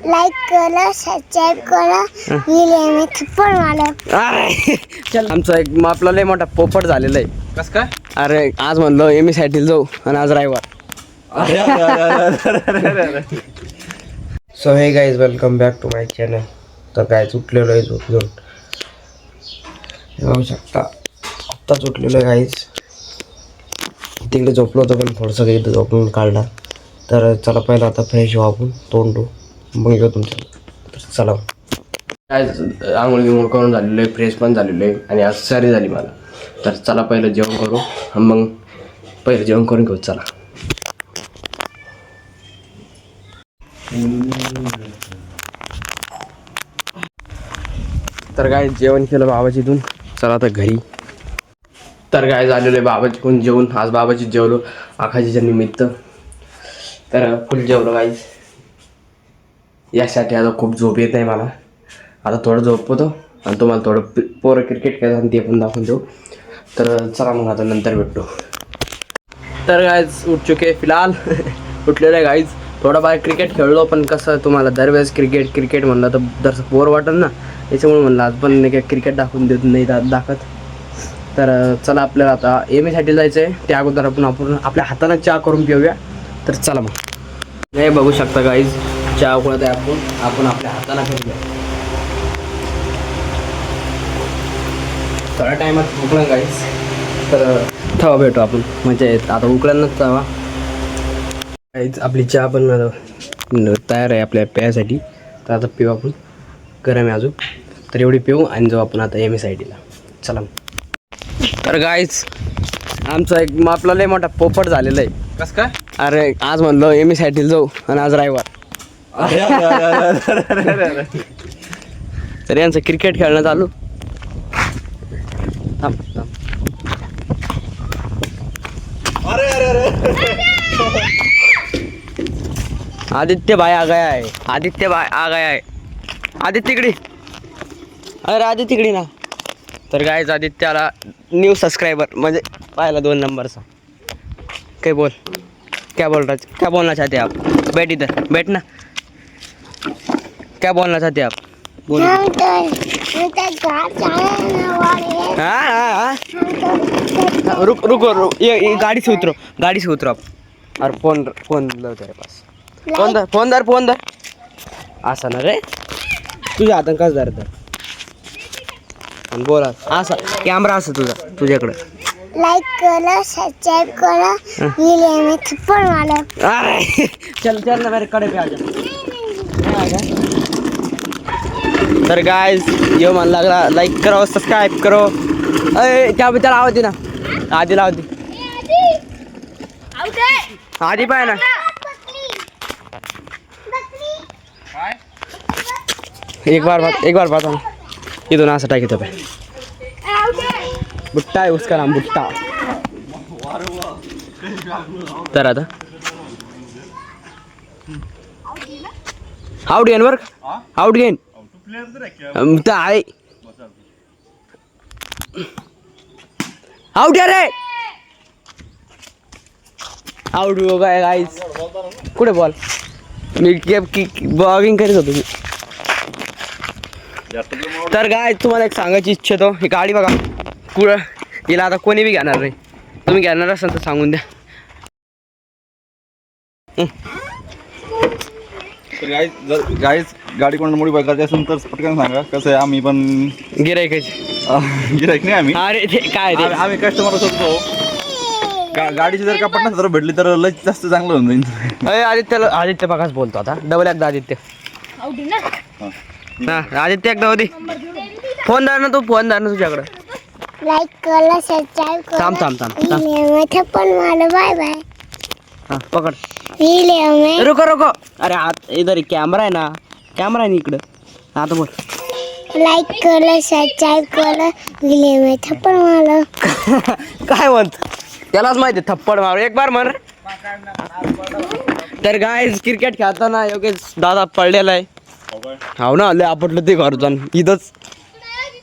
Like करा, subscribe करा, video थप्पड मारा. चल आमचा एक आपला लय मोठा पोपट झालेला आहे. कस काय? अरे आज म्हणलं एमएसआयटी जाऊ आणि आज रविवार. So hey guys welcome back to my channel. तर काय उठलेलो आहे झोप घेऊन, बघू शकता आत्ताच उठलेलो आहे गाईज. तिकडे झोपलो होतो पण थोडंसं इथं झोपून काढला. तर चला पहिला आता फ्रेश व्हा, आपण तोंडू मग घेऊ तुमचं. तर चला काय आंघोळ गिंघोळ करून झालेलं आहे, फ्रेश पण झालेलं आहे आणि आज सारी झाली मला. तर चला पहिलं जेवण करू, मग पहिलं जेवण करून घेऊ. चला तर काय जेवण केलं बाबाची इथून. चला आता घरी. तर काय झालेलं आहे बाबाची कोण जेवण. आज बाबाची जेवलो आखाजीच्या निमित्त. तर फुल जेवलो गाईज. यासाठी आता खूप झोप येत नाही मला. आता थोडं झोपतो आणि तुम्हाला थोडं पोरं क्रिकेट खेळतात ते पण दाखवून देऊ. तर चला मग आता नंतर भेटतो. तर गाईज उठ चुके फिलहाल उठलेलं आहे गाईज. थोडं बाहेर क्रिकेट खेळलो, पण कसं तुम्हाला दरवेळेस क्रिकेट म्हणलं तर जरसं बोर वाटेल ना, त्याच्यामुळे म्हणलं आज पण नाही काय क्रिकेट दाखवून देत नाही दाखवत. तर चला आपल्याला आता एमएसाठी जायचं आहे. त्या अगोदर आपण आपल्या हाताने चहा करून पिऊया. तर चला मग. नाही बघू शकता गाईज चहा उकळत आहे. आपण आपल्या हाताने करूया. थोड्या टायमात उकळं गाईज. तर तवा भेटू आपण, म्हणजे आता उकळ्यांनाच तवा गाईज. आपली चहा पण तयार आहे आपल्या प्यायसाठी. तर आता पिऊ आपण. गरम आहे अजून, तर एवढी पिऊ आणि जाऊ आपण आता एमएसआयटीला. चला. तर गाईज आमचा एक आपला लय मोठा पोपट झालेला आहे. कस काय? अरे आज म्हणलं एमएसआयटीला जाऊ आणि आज रविवार. तर यांचं क्रिकेट खेळणं चालू. आदित्य भाई आ गया है. आदित्य भाई आ गया है. आदित्य इकडे. अरे आदित्य इकडे ना. तर गाईज आदित्याला न्यू सबस्क्राइबर म्हणजे पाहिला 2 नंबरचा. काय बोल, क्या बोलना चाहते आप? बैठ इधर, बैठ ना. क्या बोलना चाहते आप? बोलो. हाँ. रुको ये गाड़ी से उतरो आप. और फोन लो तेरे पास. फोन धर. असं ना रे, तुझ्या हातात कसं धर बोला. असा कॅमेरा असं तुझ्याकडे. लाईक करा, सबस्क्राइब करा, व्हिडिओ थप्पड मारा. अरे चल ना मेरे कडे पे आजा. तर गाइस ये मन लग रहा, लाइक करो, सब्सक्राइब करो. अरे क्या बता आवाज दे ना. आधी लाव दे. आधी पाय ना. एक बार बात ना. इथून असं टाकीतो पे. बुट्टा है उसका नाम, बुट्टा. तर आता out gain work. Out gain तर आहे. आउट रे. आउट हो गया गाइस. कुठे बॉल? मी बॉलिंग करीत होतो मी. तर काय तुम्हाला एक सांगायची इच्छा होतो, ही गाडी बघा कुठं. हिला आता कोणी बी घेणार नाही. तुम्ही घेणार असाल तर सांगून द्या. गाईज गाडी कोणाला मोडी करायची असेल तर पटकन सांगा. कसं आहे, आम्ही पण गिराईक नाही आम्ही. अरे ते काय आम्ही कस्टमर असतो. गाडीची जर का 50,000 भेटली तर लय जास्त चांगलं होऊन जाईल. आदित्य बघाच बोलतो आता. डबल एकदा आदित्य. हा आदित्य एकदा होती. फोन धर ना तू, फोन धर ना तुझ्याकडं. लाईक करा, सबस्क्राइब करा. थांब. व्हिडिओ थप्पड मारा. Bye bye. हाँ पकड़. व्हिडिओ में रुको. अरे हाथ इधर कैमरा है ना, कैमरा है इकडं. हाँ तो बोल. लाईक करा, सबस्क्राइब करा, व्हिडिओ में थप्पड मारा. काय म्हणत त्यालाच माहिती थप्पड मारू. एक बार म्हण. तर गाइस क्रिकेट खेळताना योगेश दादा पडलेला आहे. हाव ना, लय आपटलं ते घर जाऊन इथंच.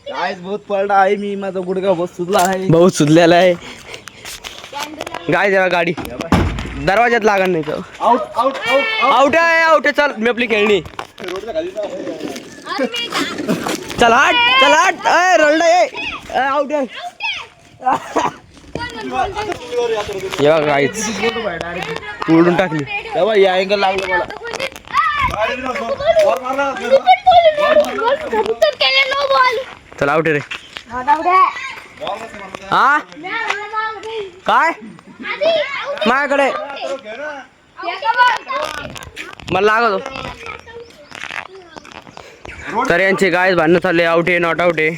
गाईज बहुत पडला आहे मी. माझा गुडघा बहुत सुजला आहे. बहुत सुजलेला आहे गाय. जेव्हा गाडी दरवाज्यात लागण नाही तर आउट आउट आउट आउट आहे चल मी आपली खेळणी चल हट अय रल्डा ये आउट आहे या गाईच उडून टाकली तेव्हा या अँगल लागलं मला चल आउट रे हा काय माझ्याकडे मला लागतो तर यांचे गाय भांडणं चालले आउट आहे नॉट आउट आहे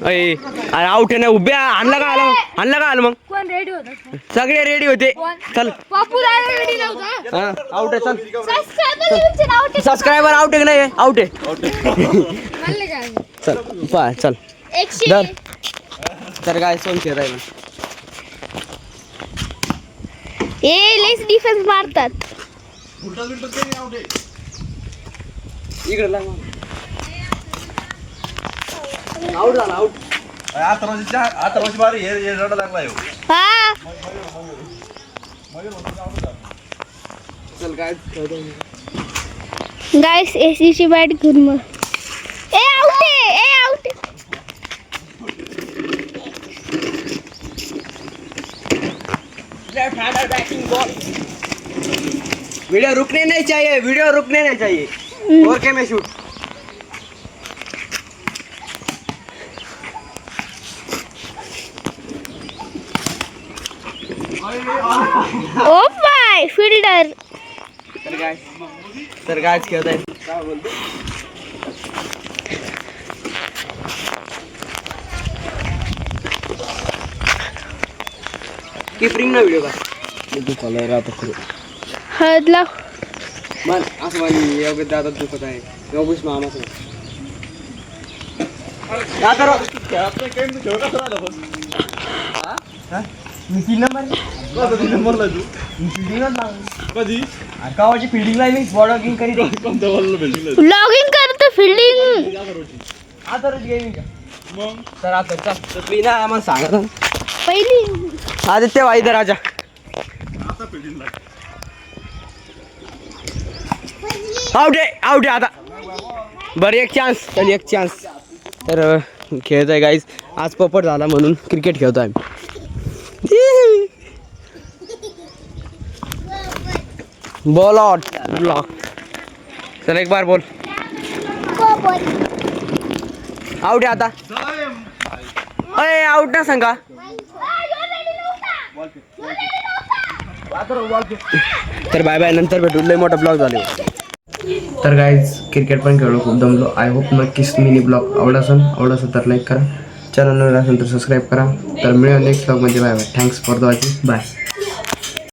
अरे आउट आहे नाही उभ्या आणलं का आलं मग सगळे रेडी होते चल हा आउट आहे चल सबस्क्रायबर आउट आहे नाही आउट आहे चल पा चल धर तर काय सोन खेळ राहील लेस डिफेन्स मारतात इकडे लाग आउट झाला आउट आता बारी हे रडा लागला हा चल काय गाइस एसीची बॅट घेऊन मग ए out left hander batting ball video रुकने नहीं चाहिए और क्या मैं शूट ओ माय फील्डर तर गाइस खेळताय कीपरिंग ना व्हिडिओ का तू कलर आता खरं हळद लाव मन असं माझी योग्य दादा दुखत आहे योगेश मामाचं काय करो मी 3 नंबर कधी गावाची फिल्डिंग लाईन बॉर्डरिंग करीत लॉगिंग करतो फील्डिंग आता रोज गेमिंग मग तर आता चल मी ना आम्हाला सांगत ना पहिली आदित्य भाई इधर आजा आउट आहे आता बरं एक चान्स तर खेळतोय गाईज आज पोपट झाला म्हणून क्रिकेट खेळतोय बॉल आउट ब्लॉक चल एक बार बोल आउट आहे आता अरे आउट ना सांगा तर बाय बाय नंतर भेटू लय मोठा ब्लॉग झाले तर गाईज क्रिकेट पण खेळलो खूप दमलो आय होप नक्कीच मिनी ब्लॉग आवडला असेल तर लाईक करा चॅनल नवीन असेल तर सबस्क्राईब करा तर मिळूया नेक्स्ट ब्लॉगमध्ये bye bye thanks for the watching bye